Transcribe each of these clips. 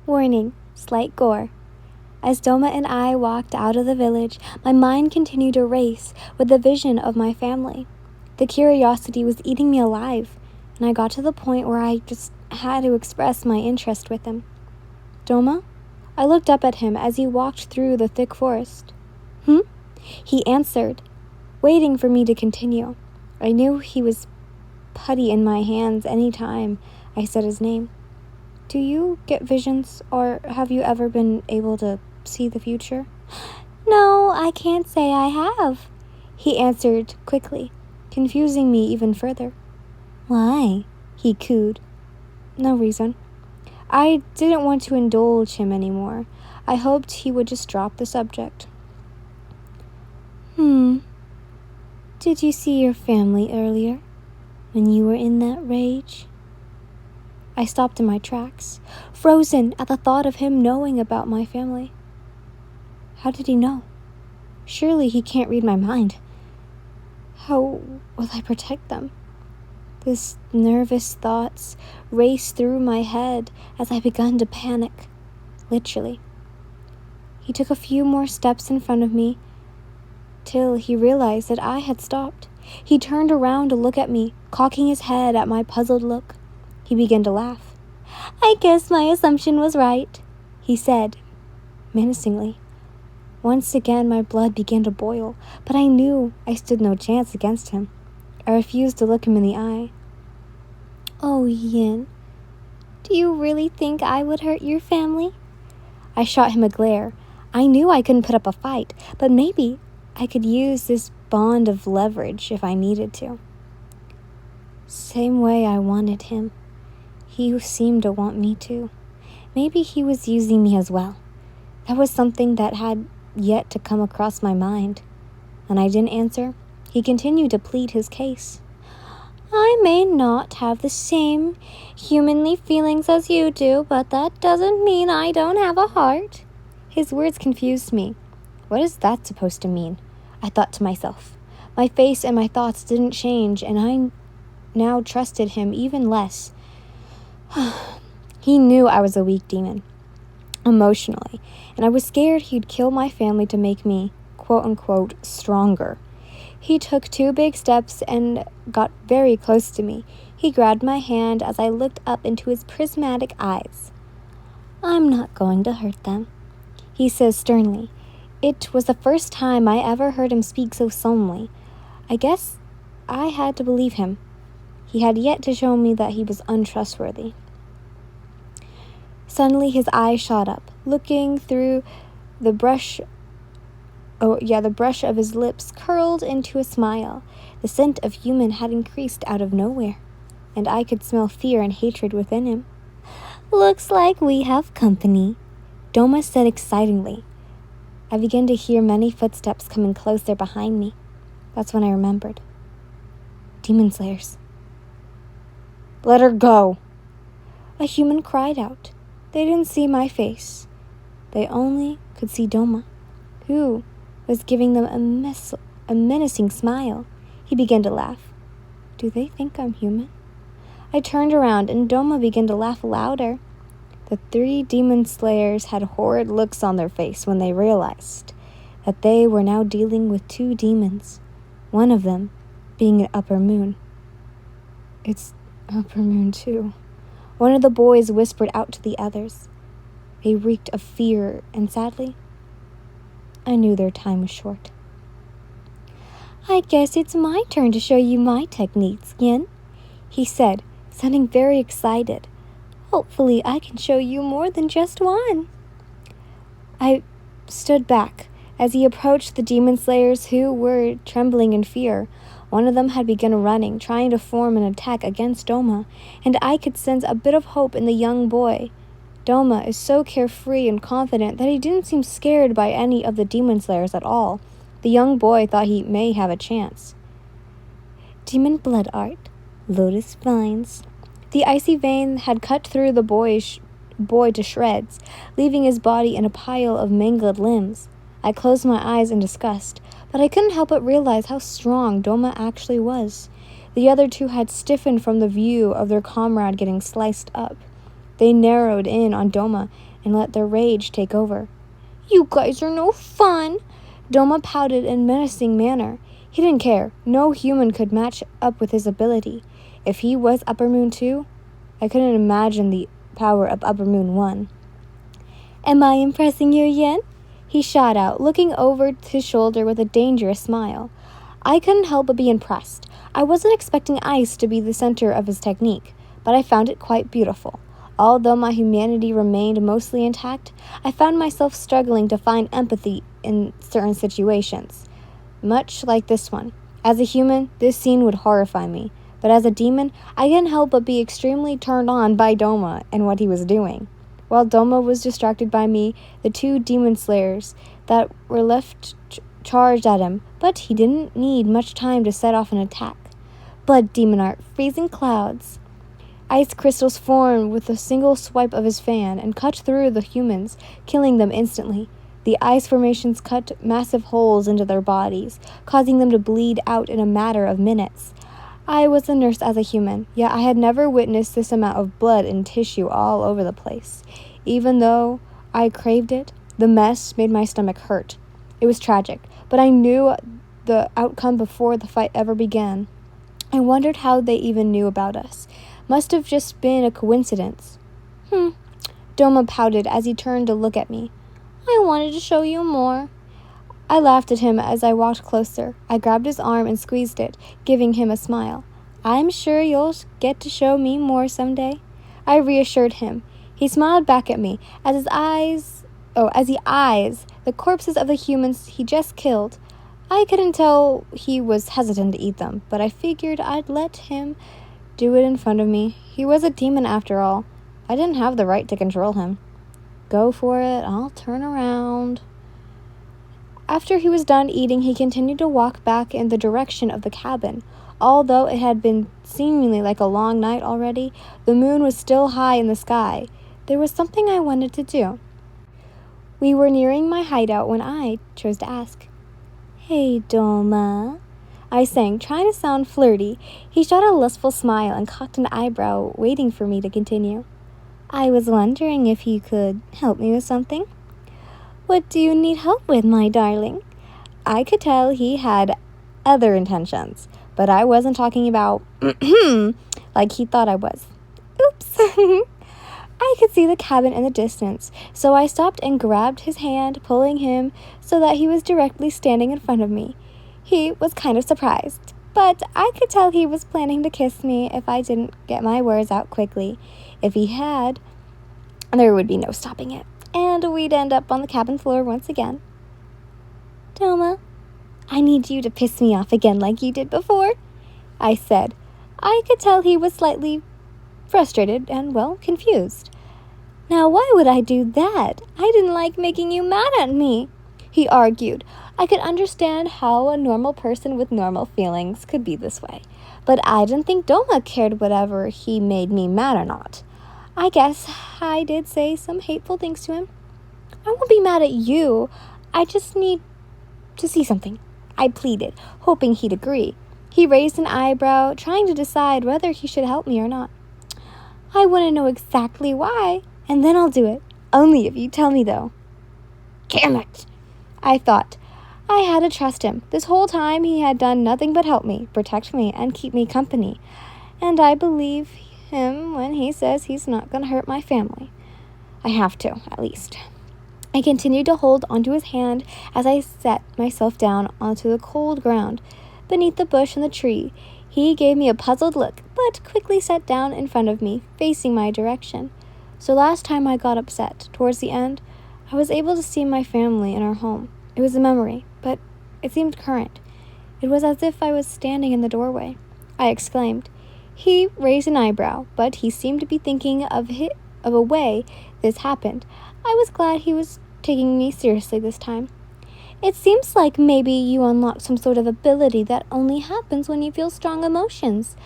Warning, slight gore. As Doma and I walked out of the village, my mind continued to race with the vision of my family. The curiosity was eating me alive, and I got to the point where I just had to express my interest with him. Doma? I looked up at him as he walked through the thick forest. He answered, waiting for me to continue. I knew he was putty in my hands any time I said his name. Do you get visions, or have you ever been able to see the future? No, I can't say I have, he answered quickly, confusing me even further. Why? He cooed. No reason. I didn't want to indulge him anymore. I hoped he would just drop the subject. Did you see your family earlier, when you were in that rage? I stopped in my tracks, frozen at the thought of him knowing about my family. How did he know? Surely he can't read my mind. How will I protect them? These nervous thoughts raced through my head as I began to panic, literally. He took a few more steps in front of me till he realized that I had stopped. He turned around to look at me, cocking his head at my puzzled look. He began to laugh. I guess my assumption was right, he said, menacingly. Once again, my blood began to boil, but I knew I stood no chance against him. I refused to look him in the eye. Oh, Yin, do you really think I would hurt your family? I shot him a glare. I knew I couldn't put up a fight, but maybe I could use this bond of leverage if I needed to. Same way I wanted him. He seemed to want me too. Maybe he was using me as well. That was something that had yet to come across my mind. And I didn't answer. He continued to plead his case. I may not have the same humanly feelings as you do, but that doesn't mean I don't have a heart. His words confused me. What is that supposed to mean? I thought to myself. My face and my thoughts didn't change, and I now trusted him even less. He knew I was a weak demon, emotionally, and I was scared he'd kill my family to make me, quote-unquote, stronger. He took 2 big steps and got very close to me. He grabbed my hand as I looked up into his prismatic eyes. I'm not going to hurt them, he says sternly. It was the first time I ever heard him speak so solemnly. I guess I had to believe him. He had yet to show me that he was untrustworthy. Suddenly his eyes shot up, looking through the brush of his lips curled into a smile. The scent of human had increased out of nowhere, and I could smell fear and hatred within him. Looks like we have company, Doma said excitedly. I began to hear many footsteps coming closer behind me. That's when I remembered. Demon slayers. Let her go, a human cried out. They didn't see my face. They only could see Doma, who was giving them a menacing smile. He began to laugh. Do they think I'm human? I turned around and Doma began to laugh louder. The 3 demon slayers had horrid looks on their face when they realized that they were now dealing with 2 demons, one of them being an upper moon. It's upper moon too, one of the boys whispered out to the others. They reeked of fear, and sadly, I knew their time was short. I guess it's my turn to show you my techniques, Yin, he said, sounding very excited. Hopefully I can show you more than just one. I stood back as he approached the demon slayers, who were trembling in fear. One of them had begun running, trying to form an attack against Doma, and I could sense a bit of hope in the young boy. Doma is so carefree and confident that he didn't seem scared by any of the demon slayers at all. The young boy thought he may have a chance. Demon blood art, lotus vines. The icy vein had cut through the boy to shreds, leaving his body in a pile of mangled limbs. I closed my eyes in disgust, but I couldn't help but realize how strong Doma actually was. The other 2 had stiffened from the view of their comrade getting sliced up. They narrowed in on Doma and let their rage take over. "You guys are no fun!" Doma pouted in a menacing manner. He didn't care. No human could match up with his ability. If he was Upper Moon 2, I couldn't imagine the power of Upper Moon 1. "Am I impressing you, Yen?" he shot out, looking over his shoulder with a dangerous smile. I couldn't help but be impressed. I wasn't expecting ice to be the center of his technique, but I found it quite beautiful. Although my humanity remained mostly intact, I found myself struggling to find empathy in certain situations, much like this one. As a human, this scene would horrify me, but as a demon, I couldn't help but be extremely turned on by Doma and what he was doing. While Doma was distracted by me, the two demon slayers that were left charged at him, but he didn't need much time to set off an attack. Blood demon art, freezing clouds. Ice crystals formed with a single swipe of his fan and cut through the humans, killing them instantly. The ice formations cut massive holes into their bodies, causing them to bleed out in a matter of minutes. I was a nurse as a human, yet I had never witnessed this amount of blood and tissue all over the place. Even though I craved it, the mess made my stomach hurt. It was tragic, but I knew the outcome before the fight ever began. I wondered how they even knew about us. Must have just been a coincidence. Doma pouted as he turned to look at me. "I wanted to show you more." I laughed at him as I walked closer. I grabbed his arm and squeezed it, giving him a smile. "I'm sure you'll get to show me more someday," I reassured him. He smiled back at me as he eyes the corpses of the humans he just killed. I couldn't tell he was hesitant to eat them, but I figured I'd let him do it in front of me. He was a demon after all. I didn't have the right to control him. "Go for it, I'll turn around." After he was done eating, he continued to walk back in the direction of the cabin. Although it had been seemingly like a long night already, the moon was still high in the sky. There was something I wanted to do. We were nearing my hideout when I chose to ask. "Hey, Doma," I sang, trying to sound flirty. He shot a lustful smile and cocked an eyebrow, waiting for me to continue. "I was wondering if you could help me with something." "What do you need help with, my darling?" I could tell he had other intentions, but I wasn't talking about like he thought I was. Oops. I could see the cabin in the distance, so I stopped and grabbed his hand, pulling him so that he was directly standing in front of me. He was kind of surprised, but I could tell he was planning to kiss me if I didn't get my words out quickly. If he had, there would be no stopping it, and we'd end up on the cabin floor once again. "Doma, I need you to piss me off again like you did before," I said. I could tell he was slightly frustrated and, well, confused. "Now, why would I do that? I didn't like making you mad at me," he argued. I could understand how a normal person with normal feelings could be this way, but I didn't think Doma cared whether he made me mad or not. I guess I did say some hateful things to him. "I won't be mad at you. I just need to see something," I pleaded, hoping he'd agree. He raised an eyebrow, trying to decide whether he should help me or not. "I want to know exactly why, and then I'll do it. Only if you tell me, though." Damn it, I thought. I had to trust him. This whole time he had done nothing but help me, protect me, and keep me company. And I believe him when he says he's not going to hurt my family. I have to, at least. I continued to hold onto his hand as I set myself down onto the cold ground beneath the bush and the tree. He gave me a puzzled look, but quickly sat down in front of me, facing my direction. So last time I got upset, towards the end, I was able to see my family in our home. It was a memory, but it seemed current. It was as if I was standing in the doorway. I exclaimed. He raised an eyebrow, but he seemed to be thinking of a way this happened. I was glad he was taking me seriously this time. "It seems like maybe you unlocked some sort of ability that only happens when you feel strong emotions.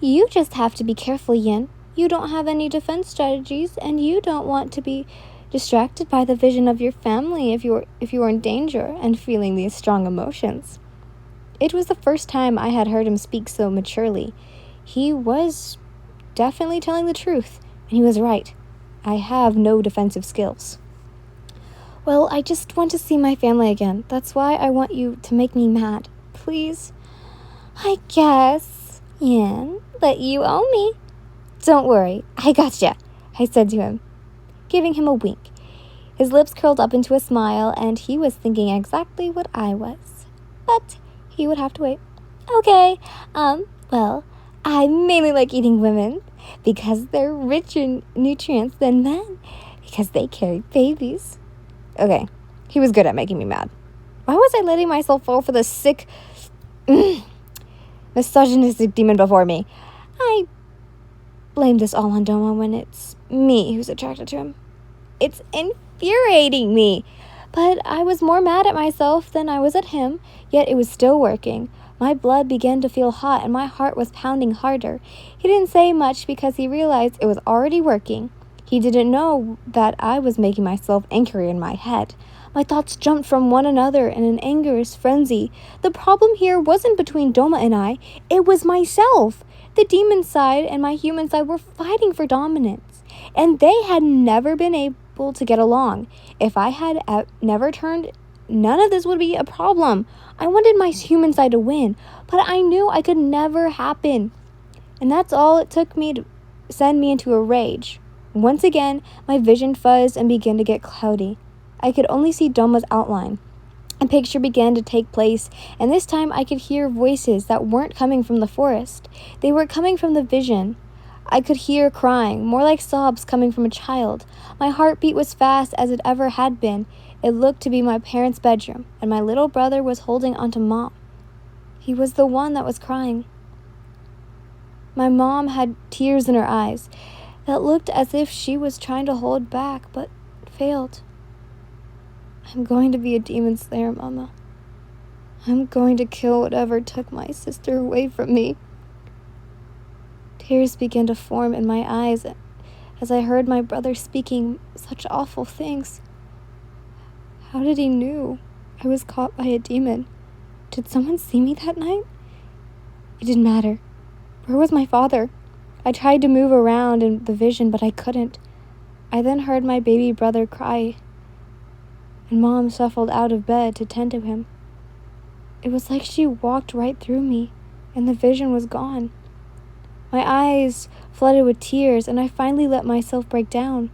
You just have to be careful, Yin. You don't have any defense strategies, and you don't want to be distracted by the vision of your family if you are in danger and feeling these strong emotions." It was the first time I had heard him speak so maturely. He was definitely telling the truth, and he was right. I have no defensive skills. Well, I just want to see my family again. That's why I want you to make me mad. Please? I guess, Yan, but you owe me. Don't worry, I gotcha, I said to him, giving him a wink. His lips curled up into a smile, and he was thinking exactly what I was. But he would have to wait. Okay, well, I mainly like eating women because they're richer in nutrients than men because they carry babies. Okay, he was good at making me mad. Why was I letting myself fall for the sick, misogynistic demon before me? I blame this all on Doma when it's me who's attracted to him. It's infuriating me. But I was more mad at myself than I was at him, yet it was still working. My blood began to feel hot and my heart was pounding harder. He didn't say much because he realized it was already working. He didn't know that I was making myself angry in my head. My thoughts jumped from one another in an angerous frenzy. The problem here wasn't between Doma and I, it was myself. The demon side and my human side were fighting for dominance, and they had never been able to get along. If I had never turned, none of this would be a problem. I wanted my human side to win, but I knew I could never happen. And that's all it took me to send me into a rage. Once again, my vision fuzzed and began to get cloudy. I could only see Doma's outline. A picture began to take place, and this time I could hear voices that weren't coming from the forest. They were coming from the vision. I could hear crying, more like sobs coming from a child. My heartbeat was fast as it ever had been. It looked to be my parents' bedroom, and my little brother was holding onto Mom. He was the one that was crying. My mom had tears in her eyes that looked as if she was trying to hold back, but failed. I'm going to be a demon slayer, Mama. I'm going to kill whatever took my sister away from me. Tears began to form in my eyes as I heard my brother speaking such awful things. How did he know I was caught by a demon? Did someone see me that night? It didn't matter. Where was my father? I tried to move around in the vision, but I couldn't. I then heard my baby brother cry, and Mom shuffled out of bed to tend to him. It was like she walked right through me, and the vision was gone. My eyes flooded with tears, and I finally let myself break down.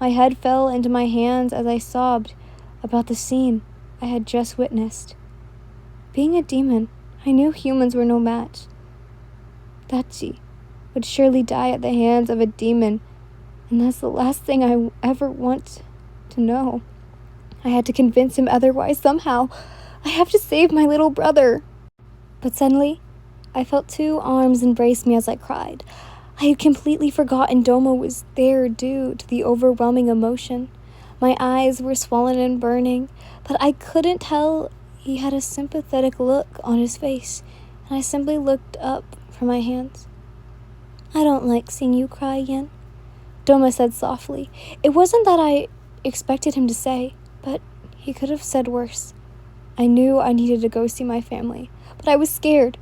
My head fell into my hands as I sobbed about the scene I had just witnessed. Being a demon, I knew humans were no match. Dachi would surely die at the hands of a demon, and that's the last thing I ever want to know. I had to convince him otherwise somehow. I have to save my little brother. But suddenly, I felt two arms embrace me as I cried. I had completely forgotten Doma was there due to the overwhelming emotion. My eyes were swollen and burning, but I couldn't tell he had a sympathetic look on his face, and I simply looked up from my hands. I don't like seeing you cry again, Doma said softly. It wasn't that I expected him to say, but he could have said worse. I knew I needed to go see my family, but I was scared.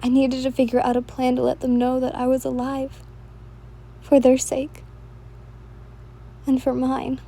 I needed to figure out a plan to let them know that I was alive. For their sake. And for mine.